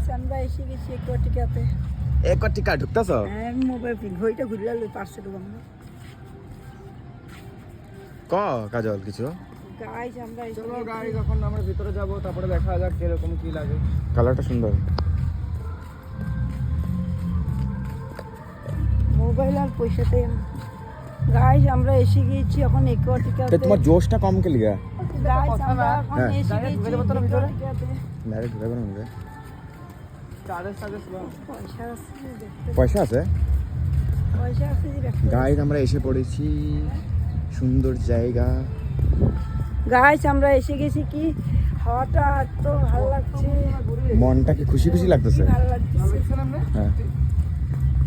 Guys আমরা এসে গেছি একটিকাতে। একটিকা ঢুকতাছ? হ্যাঁ মোবাইল পিন ঘড়িটা ঘুরলে লই পারছে তো আমরা। ক কাজল কিছু? গাইস আমরা এসে চলো গাইস এখন আমরা ভিতরে যাব, তারপরে দেখা যাক কিরকম কি লাগে। কালারটা সুন্দর। মোবাইল আর পয়সাতে গাইস আমরা এসে গেছি এখন একটিকাতে। তোমার জোশটা কম কে লিগা? গাইস আমরা এখন হ্যাঁ। এসে গেছি একটিকাতে। ডাইরেক্ট ঢুকাবে না মনে চার্জেস পয়সা আছে দেখতে। পয়সা আছে? পয়সা আছে যে দেখতে। গাইস আমরা এসে পড়েছি সুন্দর জায়গা। গাইস আমরা এসে গেছি কি হাওয়াটা এত ভালো লাগছে। মনটা কি খুশি খুশি লাগতেছে? ভালো লাগছে। হ্যাঁ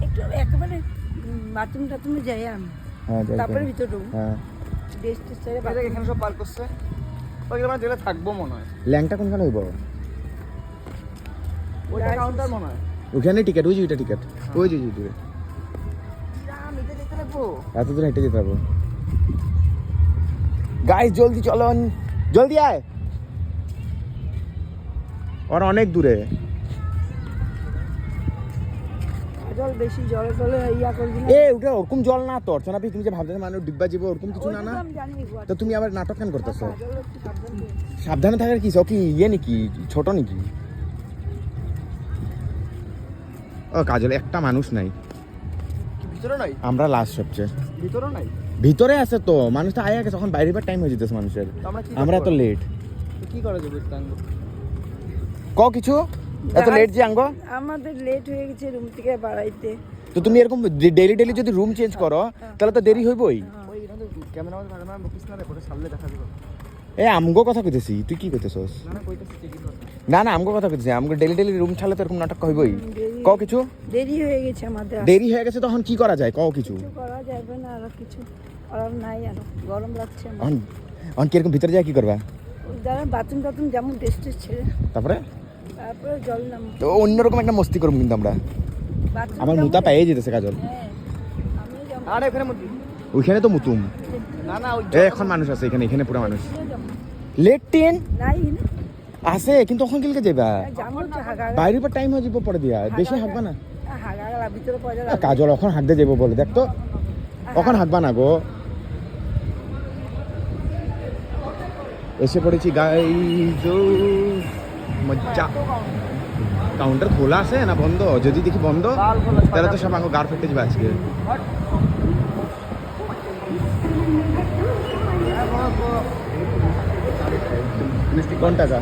একটু একেবারে বাথরুম টাথরুমে যাই আমি, হ্যাঁ যাই, তারপরে যাই। ভিতরে ঢুকবো। হ্যাঁ ড্রেস ছেড়ে বাইরে এখানে সব পার্ক করছে। ওইখানে আমরা যেটা থাকবো মনে হয়। ল্যাংটা কোনখানে হইব? ওইটা কাউন্টার মনে হয়। ওখানে টিকিট, ওই যে ওইটা টিকিট, ওই যে ওইটা। আমি এটা দেখতে লাগবো। এত দূর হেঁটে যেতে হবে। গাইস জলদি চলুন, জলদি আয়। আর অনেক দূরে। জল বেশি জল জলে ইয়া করবি না। এ ওটা ওরকম জল না তো অর্চনা ভাই, তুমি যে ভাবছো মানুষ ডিব্বা জীব ওরকম কিছু না না। আমি জানি গোয়া। তো তুমি আবার নাটক কেন করতেছো? জল একটু সাবধান করে। সাবধানে থাকার কি কি ইয়ে নাকি ছোট নাকি? ও কাজল একটা মানুষ নাই, ভিতরে নাই? আমরা লাস্ট সবচেয়ে ভিতরে নাই? ভিতরে আছে তো মানুষটা আয়া গেছে, এখন বাইরে টাইম হয়ে যেতেছে মানুষের। তো আমরা কি আমরা এত লেট কি করা যাবে তাঙ্গ? ক কিছু এত লেট যে আঙ্গ। আমাদের লেট হয়ে গেছে রুম থেকে বাড়াইতে। তো তুমি এরকম ডেইলি ডেইলি যদি রুম চেঞ্জ করো তাহলে তো দেরি হইবই। ওই এখানে ক্যামেরাম্যান ক্যামেরাম্যান বকিস না রে, পরে সামনে দেখা যাবে। এ আমগো কথা কইতেছি, তুই কি কইতেছস? না না কইতেছি টিকিট কথা। না না আমগো কথা কইতেছি, আমগো ডেইলি ডেইলি রুম ছাড়লে তো এরকম নাটক হইবই। ক কিছু দেরি হয়ে গেছে আমাদের। দেরি হয়ে গেছে তখন কি করা যায় ক কিছু? কিছু করা যাবে না, আর কিছু করার নাই, আর গরম লাগছে আমার। এখন এখন কিরকম ভিতরে যায় কি করবা? যারা বাথরুম টাথরুম যেমন ড্রেস টেস ছেড়ে তারপরে তারপরে জল নাম তো অন্যরকম একটা মস্তি করবো কিন্তু আমরা। বাথরুম আমার মুতা পেয়ে যেতেছে কাজল। হ্যাঁ আমিও যাবো। আরে ওখানে মধ্যে ওইখানে তো মুতুম। না না ওই এ এখন মানুষ আছে এখানে, এখানে পুরো মানুষ। লেট ট্রেন নাই না আছে কিন্তু ওখান গেলে যাবা যাবো তো হাগা বাইরের পর টাইম হয়ে যাবো পরে দিয়া বেশি হাঁকবা না। হাগা ভিতরে পয়সা আ, কাজল এখন হাঁকতে যাবো বলে দেখ তো, এখন হাঁকবা না গো। এসে পড়েছি গাইজ, মজ্জা। কাউন্টার খোলা আছে না বন্ধ? যদি দেখি বন্ধ তাহলে তো সব আঙ্গো গার ফেটে যাবে আজকে। কোন টাকা?